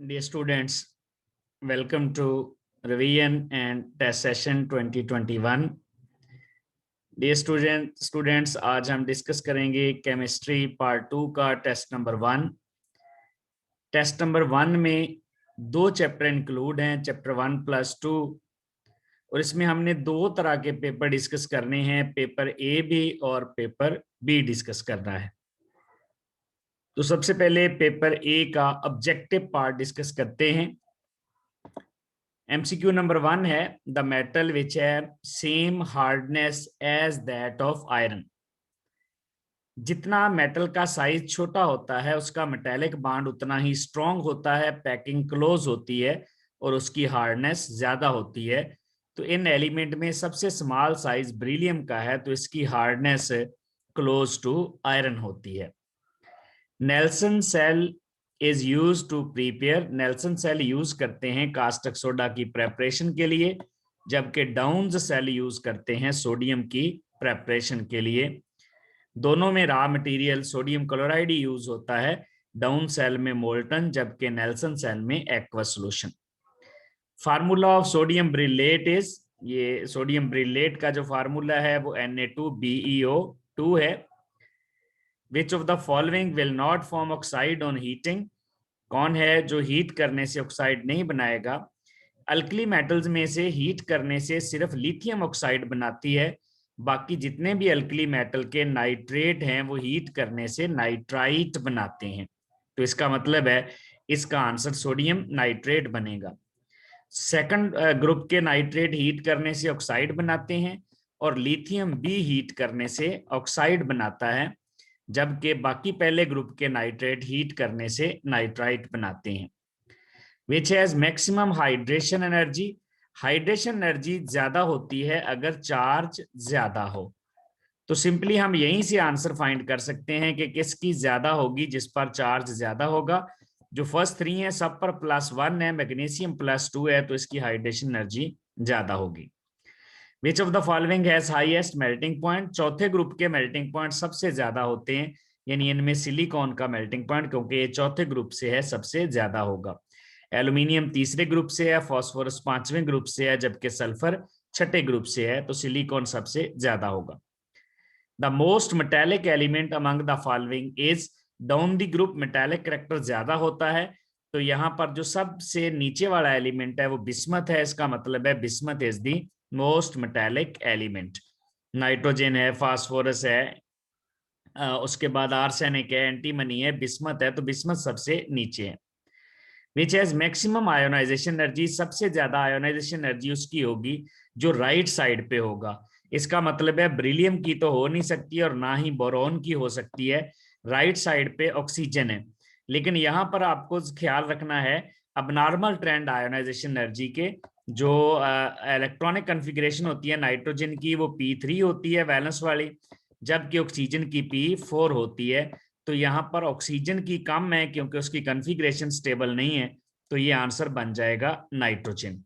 Dear students, welcome to revision and test session 2021. Dear students, आज हम discuss करेंगे chemistry part 2 का test number 1. Test number 1 में दो चैप्टर इंक्लूड हैं, चैप्टर 1 प्लस 2, और इसमें हमने दो तरह के पेपर डिस्कस करने हैं, पेपर ए भी और पेपर बी डिस्कस करना है. तो सबसे पहले पेपर ए का ऑब्जेक्टिव पार्ट डिस्कस करते हैं. MCQ नंबर 1 है, द मेटल विच है same hardness as that of iron. जितना मेटल का साइज छोटा होता है उसका मेटेलिक बॉन्ड उतना ही स्ट्रॉन्ग होता है, पैकिंग क्लोज होती है और उसकी हार्डनेस ज्यादा होती है. तो इन एलिमेंट में सबसे स्मॉल साइज बेरिलियम का है, तो इसकी हार्डनेस क्लोज टू आयरन होती है. Nelson cell is use to prepare. Nelson cell use करते हैं कास्टिक सोडा की प्रेपरेशन के लिए, जबकि डाउन्स सेल यूज करते हैं सोडियम की प्रेपरेशन के लिए. दोनों में raw material sodium chloride use होता है, डाउन सेल में मोल्टन जबकि नेल्सन सेल में aqueous solution. Formula of sodium ब्रिलेट इज, ये सोडियम ब्रिलेट का जो फार्मूला है वो Na2BeO2 है. Which of the following will not form oxide on heating? कौन है जो हीट करने से ऑक्साइड नहीं बनाएगा? अल्कली मेटल्स में से हीट करने से सिर्फ लिथियम ऑक्साइड बनाती है, बाकी जितने भी अल्कली मेटल के नाइट्रेट हैं वो हीट करने से नाइट्राइट बनाते हैं. तो इसका मतलब है इसका आंसर सोडियम नाइट्रेट बनेगा. सेकंड ग्रुप के नाइट्रेट हीट करने से ऑक्साइड बनाते हैं और लिथियम भी हीट करने से ऑक्साइड बनाता है, जबकि बाकी पहले ग्रुप के नाइट्रेट हीट करने से नाइट्राइट बनाते हैं. विच has maximum hydration energy. Hydration energy ज्यादा होती है अगर चार्ज ज्यादा हो. तो सिंपली हम यहीं से आंसर फाइंड कर सकते हैं कि किसकी ज्यादा होगी, जिस पर चार्ज ज्यादा होगा. जो फर्स्ट 3 है सब पर +1 है, मैग्नीशियम +2 है, तो इसकी हाइड्रेशन एनर्जी ज्यादा होगी. Which of the following has highest melting point? चौथे ग्रुप के मेल्टिंग पॉइंट सबसे ज्यादा होते हैं, यानी इनमें सिलिकॉन का मेल्टिंग पॉइंट क्योंकि ये चौथे ग्रुप से है सबसे ज्यादा होगा. एल्यूमिनियम तीसरे ग्रुप से है, फास्फोरस 5वें ग्रुप से है, जबकि सल्फर छठे ग्रुप से है, तो सिलिकॉन सबसे ज्यादा होगा. The most metallic element among the following is, down the group metallic character ज्यादा होता है, तो यहाँ पर जो सबसे नीचे वाला एलिमेंट है वो बिस्मथ है. इसका मतलब है bismuth is the most metallic element. Nitrogen है, फास्फोरस है, उसके बाद आर्सेनिक है, एंटीमनी है, बिस्मथ है, तो बिस्मथ सबसे नीचे है. Which has maximum ionisation energy. सबसे ज्यादा आयोनाइजेशन एनर्जी उसकी होगी जो राइट साइड पे होगा. इसका मतलब है बेरिलियम की तो हो नहीं सकती और ना ही बोरॉन की हो सकती है. राइट साइड पे ऑक्सीजन है, लेकिन यहाँ पर आपको ख्याल रखना है अबनॉर्मल ट्रेंड आयोनाइजेशन एनर्जी के. जो इलेक्ट्रॉनिक कॉन्फ़िगरेशन होती है नाइट्रोजन की वो P3 होती है वैलेंस वाली, जबकि ऑक्सीजन की P4 होती है. तो यहाँ पर ऑक्सीजन की कम है क्योंकि उसकी कॉन्फ़िगरेशन स्टेबल नहीं है, तो ये आंसर बन जाएगा नाइट्रोजन.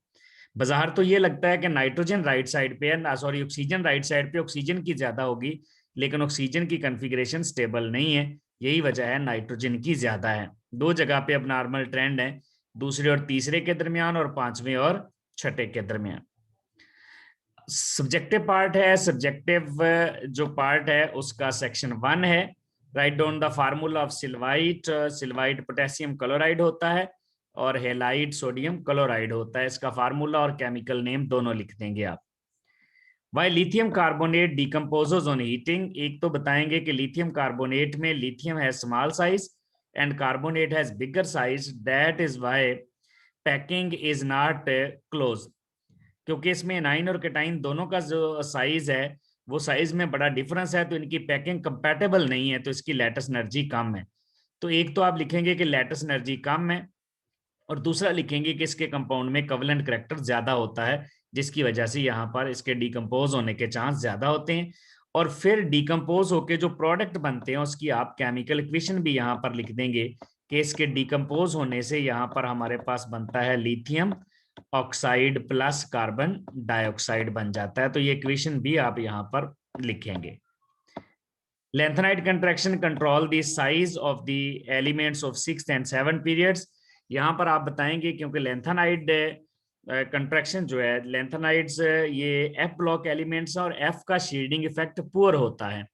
बाहर तो ये लगता है कि नाइट्रोजन राइट साइड पे है, सॉरी ऑक्सीजन राइट साइड पे, ऑक्सीजन की ज्यादा होगी, लेकिन ऑक्सीजन की कॉन्फ़िगरेशन स्टेबल नहीं है, यही वजह है नाइट्रोजन की ज्यादा है. दो जगह पे अब नॉर्मल ट्रेंड है, दूसरे और तीसरे के दरमियान और पांचवें और छठे के दरमियान. सब्जेक्टिव पार्ट है, सब्जेक्टिव जो पार्ट है उसका सेक्शन 1 है. Right down the formula of sylvite. Sylvite potassium chloride होता है और हेलाइट सोडियम क्लोराइड होता है. इसका फार्मूला और केमिकल नेम दोनों लिख देंगे आप. Why lithium carbonate decomposes on heating. एक तो बताएंगे कि लिथियम कार्बोनेट में लिथियम है small size and carbonate has bigger size, that is why packing is not close. क्योंकि इसमें एनाइन और कैटाइन दोनों का जो साइज है वो साइज में बड़ा डिफरेंस है, तो इनकी पैकिंग कंपैटिबल नहीं है, तो इसकी लैटिस एनर्जी कम है. तो एक तो आप लिखेंगे कि लैटिस एनर्जी कम है, और दूसरा लिखेंगे कि इसके कंपाउंड में कोवेलेंट कैरेक्टर ज्यादा होता है, जिसकी वजह से यहाँ पर इसके डिकम्पोज होने के चांस ज्यादा होते हैं. और फिर डिकम्पोज होके जो प्रोडक्ट बनते हैं उसकी आप केमिकल इक्वेशन भी यहाँ पर लिख देंगे कि इसके डिकम्पोज होने से यहाँ पर हमारे पास बनता है lithium oxide plus carbon dioxide बन जाता है. तो ये इक्वेशन भी आप यहाँ पर लिखेंगे. Lengthenite contraction control the size of the elements of 6th and 7th periods. यहाँ पर आप बताएंगे क्योंकि लेंथेनाइड कंट्रैक्शन जो है, लेंथेनाइड्स ये एफ ब्लॉक एलिमेंट्स और एफ का शील्डिंग इफेक्ट पुअर होता है,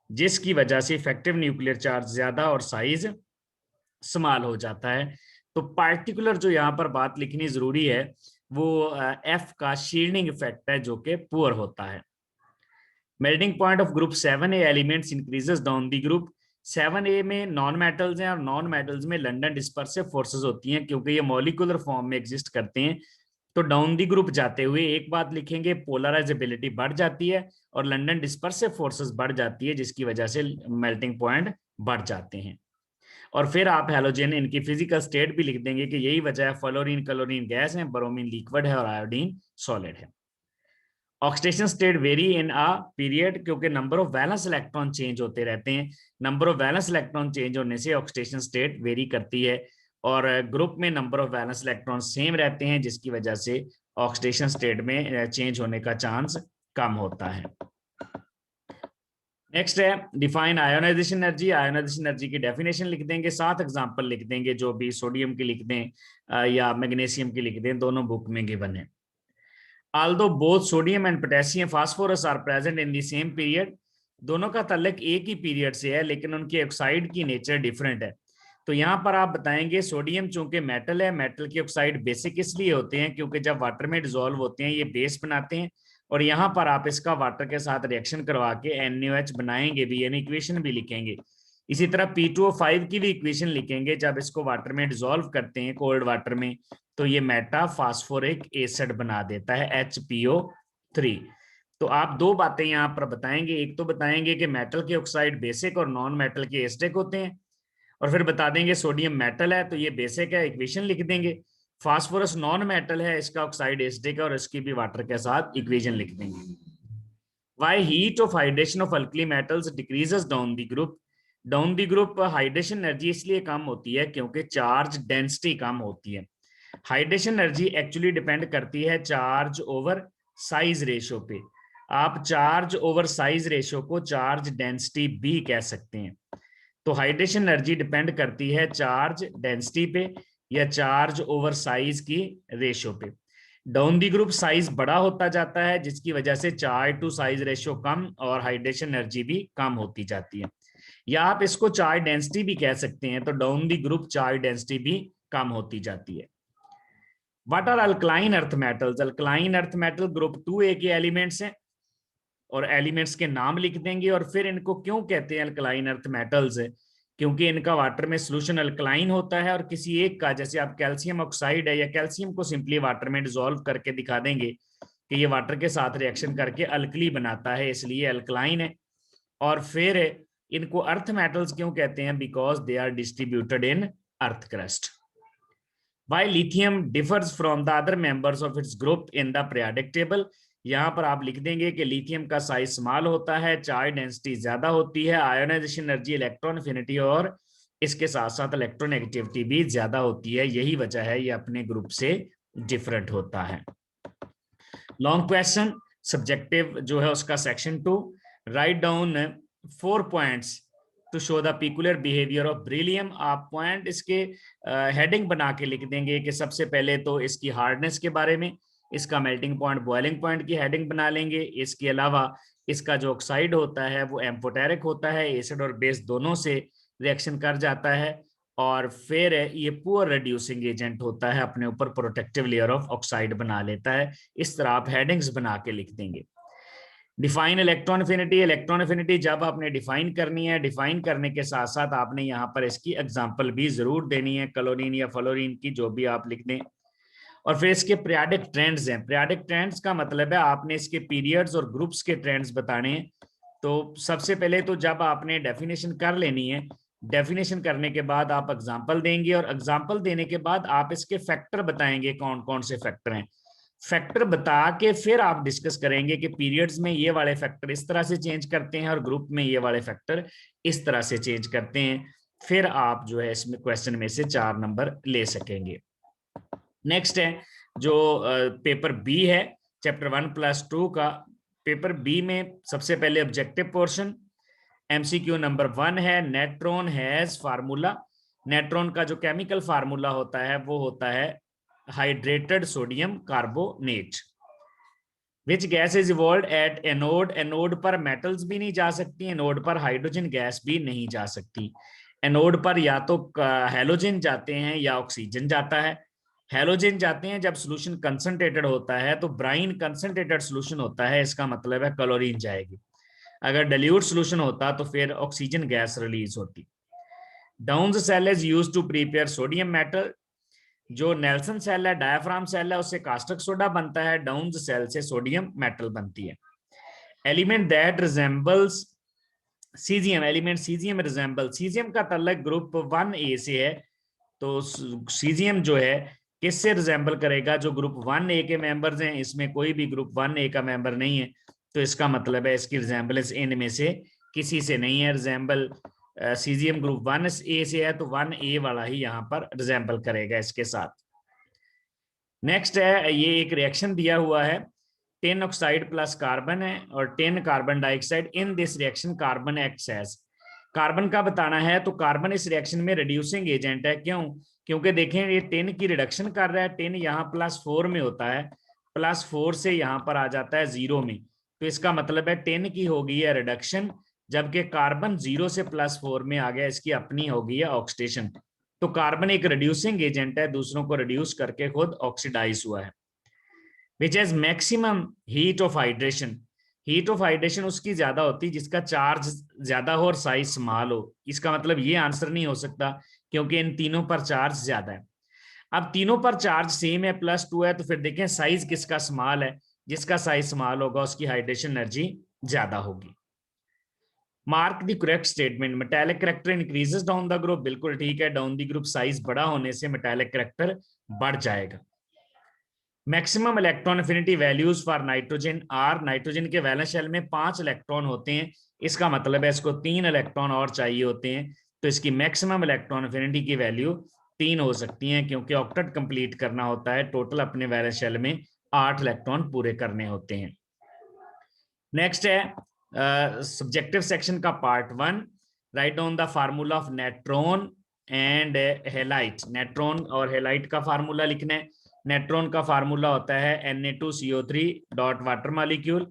जिसकी वजह से इफेक्टिव न्यूक्लियर चार्ज ज्यादा और साइज स्मॉल हो जाता है। तो पार्टिकुलर जो यहाँ पर बात लिखनी जरूरी है वो एफ का शील्डिंग इफेक्ट है, जो कि पुअर होता है। Melting point of group 7A elements increases down the group. 7A में नॉन मेटल्स हैं और नॉन मेटल्स में लंडन डिस्पर्सिव फोर्सेस होती हैं, क्योंकि ये मॉलिक्यूलर फॉर्म में एग्जिस्ट करते हैं। तो डाउन दी ग्रुप जाते हुए एक बात लिखेंगे, पोलराइजेबिलिटी बढ़ जाती है और लंडन डिस्पर्सिव फोर्सेस बढ़ जाती है, जिसकी वजह से मेल्टिंग पॉइंट बढ़ जाते हैं। और फिर आप हैलोजन इनकी फिजिकल स्टेट भी लिख देंगे कि यही वजह है, फ्लोरीन क्लोरीन गैस है, ब्रोमीन लिक्विड है और आयोडीन सॉलिड है। Oxidation state vary in a period, क्योंकि number of valence electron change होते रहते हैं। Number of valence electron change होने से ऑक्सीडेशन स्टेट वेरी करती है, और ग्रुप में number of valence electron same रहते हैं, जिसकी वजह से ऑक्सीडेशन स्टेट में चेंज होने का चांस कम होता है। नेक्स्ट है define ionisation energy. Ionisation energy की डेफिनेशन लिख देंगे, 7 एग्जांपल लिख देंगे, जो भी सोडियम की लिख दें या मैग्नीशियम की लिख दें, दोनों बुक में गिवन है। Although both sodium and potassium phosphorus are present in the same period, दोनों का तल्लक एक ही पीरियड से है, लेकिन उनकी ऑक्साइड की नेचर डिफरेंट है। तो यहाँ पर आप बताएंगे सोडियम चूंकि मेटल है, मेटल के ऑक्साइड बेसिक इसलिए होते हैं क्योंकि जब वाटर में डिसॉल्व होते हैं ये बेस बनाते हैं, और यहाँ पर आप इसका वाटर के साथ रिएक्शन करवा के NaOH बनाएंगे भी, यानी इक्वेशन भी लिखेंगे। इसी तरह P2O5 की भी इक्वेशन लिखेंगे जब इसको वाटर में डिसॉल्व करते हैं कोल्ड वाटर में, तो ये मेटा फास्फोरिक एसिड बना देता है HPO3। तो आप दो बातें यहाँ पर बताएंगे, एक तो बताएंगे कि मेटल के ऑक्साइड बेसिक और नॉन मेटल के एसिडिक होते हैं, और फिर बता देंगे सोडियम मेटल है तो ये बेसिक है, इक्वेशन लिख देंगे। फास्फोरस नॉन मेटल है, इसका ऑक्साइड एसिडिक है और इसकी भी वाटर के साथ इक्वेशन लिख देंगे। Why heat of hydration of alkali metals decreases down the group. Down the group hydration energy इसलिए कम होती है क्योंकि चार्ज डेंसिटी कम होती है। हाइड्रेशन एनर्जी एक्चुअली डिपेंड करती है चार्ज ओवर साइज रेशियो पे। आप चार्ज ओवर साइज रेशियो को चार्ज डेंसिटी भी कह सकते हैं। तो हाइड्रेशन एनर्जी डिपेंड करती है चार्ज डेंसिटी पे या चार्ज ओवर साइज की रेशियो पे। डाउन दी ग्रुप साइज बड़ा होता जाता है, जिसकी वजह से चार्ज टू साइज रेशियो कम और हाइड्रेशन एनर्जी भी कम होती जाती है, या आप इसको चार्ज डेंसिटी भी कह सकते हैं। तो down the group charge density भी कम होती जाती है। What are alkaline earth metals. Alkaline earth metal group 2A के एलिमेंट्स हैं, और एलिमेंट्स के नाम लिख देंगे, और फिर इनको क्यों कहते हैं अल्कलाइन अर्थ मेटल्स है, क्योंकि इनका वाटर में सोल्यूशन अल्कलाइन होता है, और किसी एक का, जैसे आप कैल्शियम ऑक्साइड है या कैल्शियम को सिंपली वाटर में डिसॉल्व करके दिखा देंगे कि ये वाटर के साथ रिएक्शन करके अल्कली बनाता है, इसलिए अल्कलाइन है। और फिर इनको अर्थ मेटल्स क्यों कहते हैं, because they are distributed in earth crust. Why lithium differs from the other members of its group in the periodic table। यहाँ पर आप लिख देंगे कि लिथियम का साइज स्मॉल होता है, चार्ज डेंसिटी ज्यादा होती है, आयोनाइजेशन एनर्जी, इलेक्ट्रॉन एफिनिटी और इसके साथ साथ इलेक्ट्रोनेगेटिविटी भी ज्यादा होती है। यही वजह है ये अपने ग्रुप से डिफरेंट होता है। लॉन्ग क्वेश्चन सब्जेक्टिव जो है उसका section 2, write down 4 points to show the peculiar behaviour of beryllium. आप पॉइंट इसके हेडिंग बना के लिख देंगे कि सबसे पहले तो इसकी हार्डनेस के बारे में, इसका मेल्टिंग पॉइंट, बॉइलिंग पॉइंट की हेडिंग बना लेंगे। इसके अलावा इसका जो ऑक्साइड होता है वो एम्फोटेरिक होता है, एसिड और बेस दोनों से रिएक्शन कर जाता है, और फिर ये पुअर रिड्यूसिंग एजेंट होता है, अपने ऊपर प्रोटेक्टिव लेयर ऑफ ऑक्साइड बना लेता है। इस तरह आप हेडिंग्स बना के लिख देंगे। Define electron affinity. Electron affinity जब आपने डिफाइन करनी है, डिफाइन करने के साथ साथ आपने यहाँ पर इसकी एग्जांपल भी जरूर देनी है, क्लोरीन या फ्लोरीन की, जो भी आप लिख दें। और फिर इसके पीरियडिक ट्रेंड्स हैं। पीरियडिक ट्रेंड्स का मतलब है आपने इसके पीरियड्स और ग्रुप्स के ट्रेंड्स बताने हैं। तो सबसे पहले तो जब आपने डेफिनेशन कर लेनी है, डेफिनेशन करने के बाद आप एग्जाम्पल देंगे, और एग्जाम्पल देने के बाद आप इसके फैक्टर बताएंगे कौन कौन से फैक्टर हैं। फैक्टर बता के फिर आप डिस्कस करेंगे कि पीरियड्स में ये वाले फैक्टर इस तरह से चेंज करते हैं और ग्रुप में ये वाले फैक्टर इस तरह से चेंज करते हैं। फिर आप जो है इसमें क्वेश्चन में से 4 नंबर ले सकेंगे। नेक्स्ट है जो पेपर बी है, चैप्टर 1+2 का। पेपर बी में सबसे पहले ऑब्जेक्टिव पोर्शन, MCQ नंबर 1 है, नेट्रॉन हैज फार्मूला। नेट्रॉन का जो केमिकल फार्मूला होता है वो होता है hydrated sodium carbonate. Which gas is evolve at anode, anode पर मेटल्स भी नहीं जा सकती, एनोड पर हाइड्रोजन गैस भी नहीं जा सकती। एनोड पर या तो हेलोजन जाते हैं या ऑक्सीजन जाता है। हेलोजन जाते हैं जब सोल्यूशन कंसंट्रेटेड होता है, तो ब्राइन कंसंट्रेटेड सोल्यूशन होता है, इसका मतलब है क्लोरीन जाएगी। अगर डाइल्यूट सोल्यूशन होता तो फिर ऑक्सीजन गैस रिलीज होती। Downs cell is used to prepare sodium metal. जो नेल्सन सेल है, डायाफ्राम सेल है, उससे कास्टिक सोडा बनता है, डाउन्स सेल से सोडियम मेटल बनती है। Element that resembles caesium, element caesium resemble, caesium का तल्लक ग्रुप 1A से है, तो सीजियम जो है किससे रिजेंबल करेगा? जो ग्रुप 1A के मेंबर्स हैं, इसमें कोई भी ग्रुप 1A का मेंबर नहीं है, तो इसका मतलब है इसकी रिजेंबलेंस इनमें से किसी से नहीं है। रिजेंबल सीजियम ग्रुप 1A से है, तो 1A वाला ही यहाँ पर रिजेंबल करेगा इसके साथ। नेक्स्ट है, ये एक रिएक्शन दिया हुआ है, टिन ऑक्साइड प्लस कार्बन है और tin carbon dioxide. In this reaction carbon acts as, carbon का बताना है, तो कार्बन इस रिएक्शन में रिड्यूसिंग एजेंट है। क्यों? क्योंकि देखें ये टिन की रिडक्शन कर रहा है, टिन यहाँ +4 में होता है, +4 से यहाँ पर आ जाता है 0 में, तो इसका मतलब है टिन की हो गई है रिडक्शन, जबकि कार्बन 0 से +4 में आ गया, इसकी अपनी हो गई है ऑक्सीडेशन। तो कार्बन एक रिड्यूसिंग एजेंट है, दूसरों को रिड्यूस करके खुद ऑक्सीडाइज हुआ है। Which has maximum heat of hydration, heat of hydration उसकी ज्यादा होती है जिसका चार्ज ज्यादा हो और साइज स्मॉल हो। इसका मतलब ये आंसर नहीं हो सकता, क्योंकि इन तीनों पर चार्ज ज्यादा है। अब तीनों पर चार्ज सेम है, +2 है, तो फिर देखें साइज किसका स्मॉल है? जिसका साइज स्मॉल होगा उसकी हाइड्रेशन एनर्जी ज्यादा होगी। Mark the correct statement, metallic character increases down the group, बिल्कुल ठीक है, डाउन द ग्रुप साइज बड़ा होने से मेटालिक करैक्टर बढ़ जाएगा। Maximum electron affinity values for nitrogen are, nitrogen के वैलेंस शेल में 5 इलेक्ट्रॉन होते हैं, इसका मतलब है इसको 3 इलेक्ट्रॉन और चाहिए होते हैं, तो इसकी मैक्सिमम इलेक्ट्रॉन एफिनिटी की वैल्यू 3 हो सकती है, क्योंकि ऑक्टेट कंप्लीट करना होता है, टोटल अपने वैलेंस शेल में 8 इलेक्ट्रॉन पूरे करने होते हैं। नेक्स्ट है सब्जेक्टिव सेक्शन का part 1, right down the formula of Natron and halide. Natron और हेलाइट का फार्मूला लिखना है। नेट्रॉन का फार्मूला होता है Na2CO3 डॉट वाटर मॉलिक्यूल,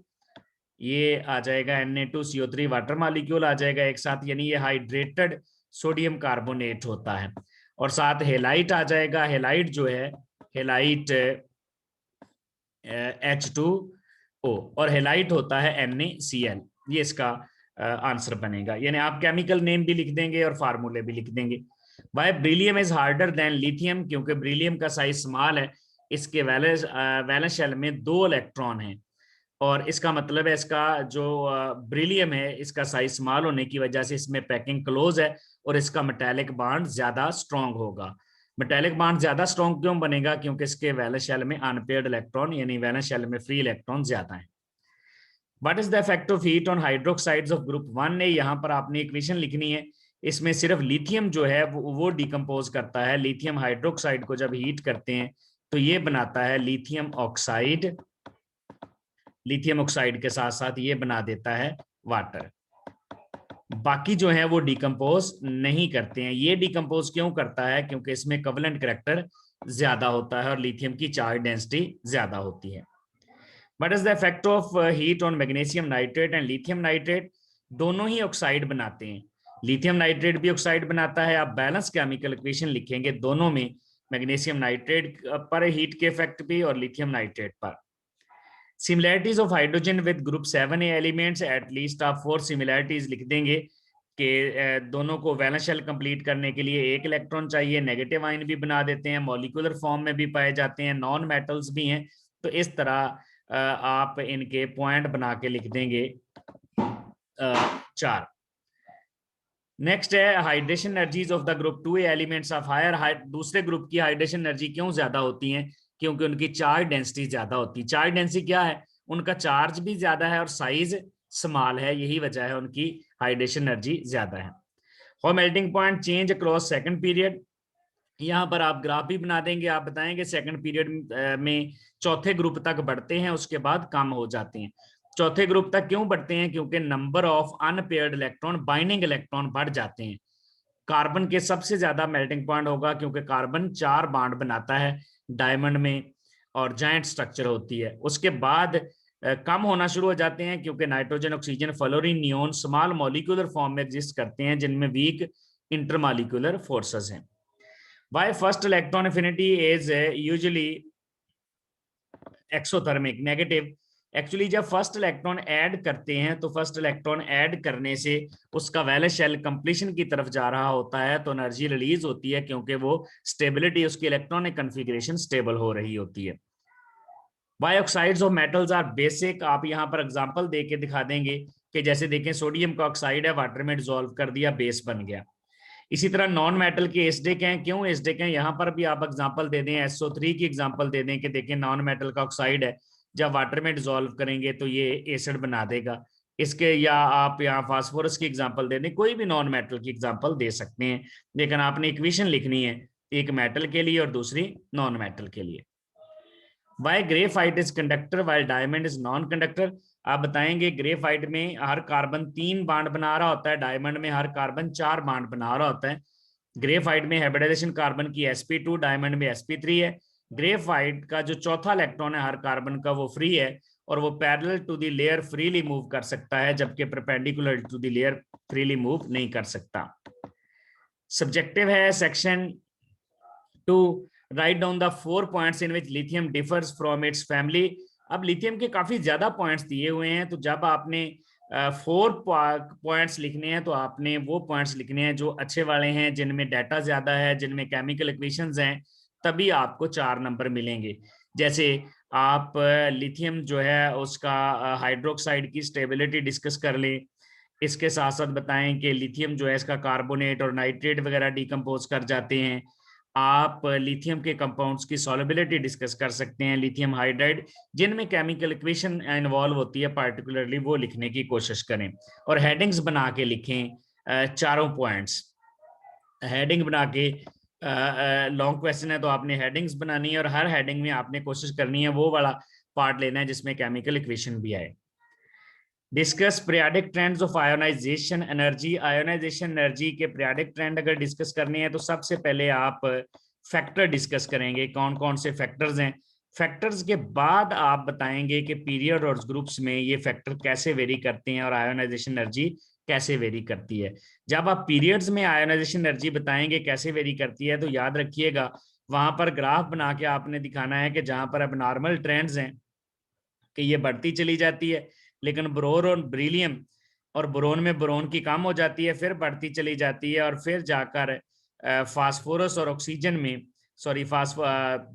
ये आ जाएगा Na2CO3 वाटर मॉलिक्यूल आ जाएगा एक साथ, यानी ये हाइड्रेटेड सोडियम कार्बोनेट होता है। और साथ हेलाइट आ जाएगा, हेलाइट जो है हेलाइट H2O, और हेलाइट होता है NaCl, ये इसका आंसर बनेगा। यानी आप केमिकल नेम भी लिख देंगे और फार्मूले भी लिख देंगे। Why beryllium is harder than lithium, क्योंकि ब्रिलियम का साइज स्मॉल है, इसके वैलेंस शेल में 2 इलेक्ट्रॉन हैं, और इसका मतलब है इसका जो ब्रिलियम है इसका साइज स्मॉल होने की वजह से इसमें पैकिंग क्लोज है और इसका मेटालिक बॉन्ड ज्यादा स्ट्रॉन्ग होगा। मेटालिक बॉन्ड ज्यादा स्ट्रॉन्ग क्यों बनेगा? क्योंकि इसके वैलेंस शेल में अनपेयर्ड इलेक्ट्रॉन यानी वैलेंस शेल में फ्री इलेक्ट्रॉन ज्यादा है। What is the effect of heat on hydroxides of group 1A? यहाँ पर आपने इक्वेशन लिखनी है, इसमें सिर्फ लिथियम जो है वो डिकम्पोज करता है। लिथियम हाइड्रोक्साइड को जब हीट करते हैं तो ये बनाता है लिथियम ऑक्साइड, लिथियम ऑक्साइड के साथ साथ ये बना देता है वाटर। बाकी जो है वो डिकम्पोज नहीं करते हैं। ये डिकम्पोज क्यों करता है? क्योंकि इसमें कोवेलेंट करैक्टर ज्यादा होता है और लिथियम की चार्ज डेंसिटी ज्यादा होती है। What is the effect of heat on magnesium nitrate and lithium nitrate? दोनों ही ऑक्साइड बनाते हैं, लिथियम नाइट्रेट भी ऑक्साइड बनाता है। आप बैलेंस केमिकल इक्वेशन लिखेंगे दोनों में, मैग्नीशियम नाइट्रेट पर हीट के इफेक्ट भी और लिथियम नाइट्रेट पर। Similarities of hydrogen with group 7A elements, at least आप 4 सिमिलैरिटीज लिख देंगे कि दोनों को वैलेंस शेल कंप्लीट करने के लिए 1 इलेक्ट्रॉन चाहिए, नेगेटिव आयन भी बना देते हैं, मॉलिक्यूलर फॉर्म में भी पाए जाते हैं, नॉन मेटल्स भी हैं। तो इस तरह आप इनके पॉइंट बना के लिख देंगे 4। नेक्स्ट है hydration energies of the group 2A elements of higher, दूसरे ग्रुप की हाइड्रेशन एनर्जी क्यों ज्यादा होती है? क्योंकि उनकी चार्ज डेंसिटी ज्यादा होती है। चार्ज डेंसिटी क्या है? उनका चार्ज भी ज्यादा है और साइज स्मॉल है, यही वजह है उनकी हाइड्रेशन एनर्जी ज्यादा है। How melting point change across second period, यहाँ पर आप ग्राफ भी बना देंगे, आप बताएंगे सेकंड पीरियड में चौथे ग्रुप तक बढ़ते हैं, उसके बाद कम हो जाते हैं। चौथे ग्रुप तक क्यों बढ़ते हैं? क्योंकि number of unpaired electron, binding electron बढ़ जाते हैं। कार्बन के सबसे ज्यादा मेल्टिंग पॉइंट होगा क्योंकि कार्बन 4 बॉन्ड बनाता है डायमंड में और जायंट स्ट्रक्चर होती है। उसके बाद कम होना शुरू हो जाते हैं क्योंकि nitrogen, oxygen, fluorine, neon small molecular form में एग्जिस्ट करते हैं जिनमें वीक इंटरमॉलिक्यूलर फोर्सेस हैं। Why first electron affinity is usually exothermic negative. Actually जब फर्स्ट इलेक्ट्रॉन ऐड करते हैं तो फर्स्ट इलेक्ट्रॉन ऐड करने से उसका वैलेंस शेल कंप्लीशन की तरफ जा रहा होता है तो एनर्जी रिलीज होती है क्योंकि वो स्टेबिलिटी, उसकी इलेक्ट्रॉनिक कन्फिग्रेशन स्टेबल हो रही होती है। Why oxides of metals are basic. आप यहाँ पर एग्जांपल दे के दिखा देंगे कि जैसे देखें सोडियम का ऑक्साइड है, वाटर में डिसॉल्व कर दिया, बेस बन गया। इसी तरह नॉन मेटल के एसिडिक हैं। क्यों एसिडिक हैं, यहाँ पर भी आप एग्जांपल दे दें, SO3 की एग्जांपल दे दें कि देखें नॉन मेटल का ऑक्साइड है, जब वाटर में डिसॉल्व करेंगे तो ये एसिड बना देगा इसके। या आप यहाँ फास्फोरस की एग्जांपल दे दें, कोई भी नॉन मेटल की एग्जांपल दे सकते हैं, लेकिन आपने इक्वेशन लिखनी है, एक मेटल के लिए और दूसरी नॉन मेटल के लिए। Why graphite is conductor while diamond is non conductor. आप बताएंगे ग्रेफाइट में हर कार्बन 3 बॉन्ड बना रहा होता है, डायमंड में हर कार्बन 4 बॉन्ड बना रहा होता है। ग्रेफाइट में हाइब्रिडाइजेशन कार्बन की sp2, डायमंड में sp3 है। ग्रेफाइट का जो चौथा इलेक्ट्रॉन है हर कार्बन का वो फ्री है और वो parallel to the layer freely move कर सकता है, जबकि perpendicular to the layer freely move नहीं कर सकता। सब्जेक्टिव है section 2, write down the 4 points in which lithium differs from its family. अब लिथियम के काफी ज्यादा पॉइंट्स दिए हुए हैं, तो जब आपने 4 पॉइंट्स लिखने हैं तो आपने वो पॉइंट्स लिखने हैं जो अच्छे वाले हैं, जिनमें डाटा ज्यादा है, जिनमें केमिकल इक्वेशंस हैं, तभी आपको 4 नंबर मिलेंगे। जैसे आप लिथियम जो है उसका हाइड्रोक्साइड की स्टेबिलिटी डिस्कस कर लें, इसके साथ साथ बताएं कि लिथियम जो है इसका कार्बोनेट और नाइट्रेट वगैरह डिकम्पोज कर जाते हैं। आप लिथियम के कंपाउंड्स की सॉल्युबिलिटी डिस्कस कर सकते हैं, लिथियम हाइड्राइड, जिनमें केमिकल इक्वेशन इन्वॉल्व होती है पार्टिकुलरली, वो लिखने की कोशिश करें और हेडिंग्स बना के लिखें चारों पॉइंट्स। हेडिंग बना के, लॉन्ग क्वेश्चन है तो आपने हेडिंग्स बनानी है और हर हेडिंग में आपने कोशिश करनी है वो वाला पार्ट लेना है जिसमें केमिकल इक्वेशन भी आए। Discuss periodic trends of ionisation energy. Ionisation energy के पीरियाडिक ट्रेंड अगर डिस्कस करने हैं तो सबसे पहले आप फैक्टर डिस्कस करेंगे, कौन कौन से फैक्टर्स हैं। फैक्टर्स के बाद आप बताएंगे कि पीरियड और ग्रुप्स में ये फैक्टर कैसे वेरी करते हैं और आयोनाइजेशन एनर्जी कैसे वेरी करती है। जब आप पीरियड्स में आयोनाइजेशन एनर्जी बताएंगे कैसे वेरी करती है, तो याद रखिएगा वहां पर ग्राफ बना के आपने दिखाना है कि जहां पर अब नॉर्मल ट्रेंड्स हैं कि ये बढ़ती चली जाती है, लेकिन बोरोन और ब्रिलियम और बोरोन में बोरोन की कम हो जाती है, फिर बढ़ती चली जाती है और फिर जाकर फास्फोरस और ऑक्सीजन में, सॉरी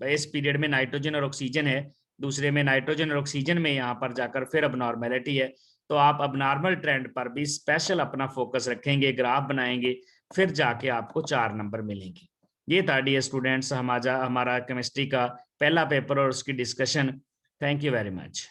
इस पीरियड में नाइट्रोजन और ऑक्सीजन है, दूसरे में नाइट्रोजन और ऑक्सीजन में यहाँ पर जाकर फिर अब नॉर्मेलिटी है। तो आप अब नॉर्मल ट्रेंड पर भी स्पेशल अपना फोकस रखेंगे, ग्राफ बनाएंगे, फिर जाके आपको 4 नंबर मिलेंगे। ये था डियर स्टूडेंट्स हमारा केमिस्ट्री का पहला पेपर और उसकी discussion. Thank you very much.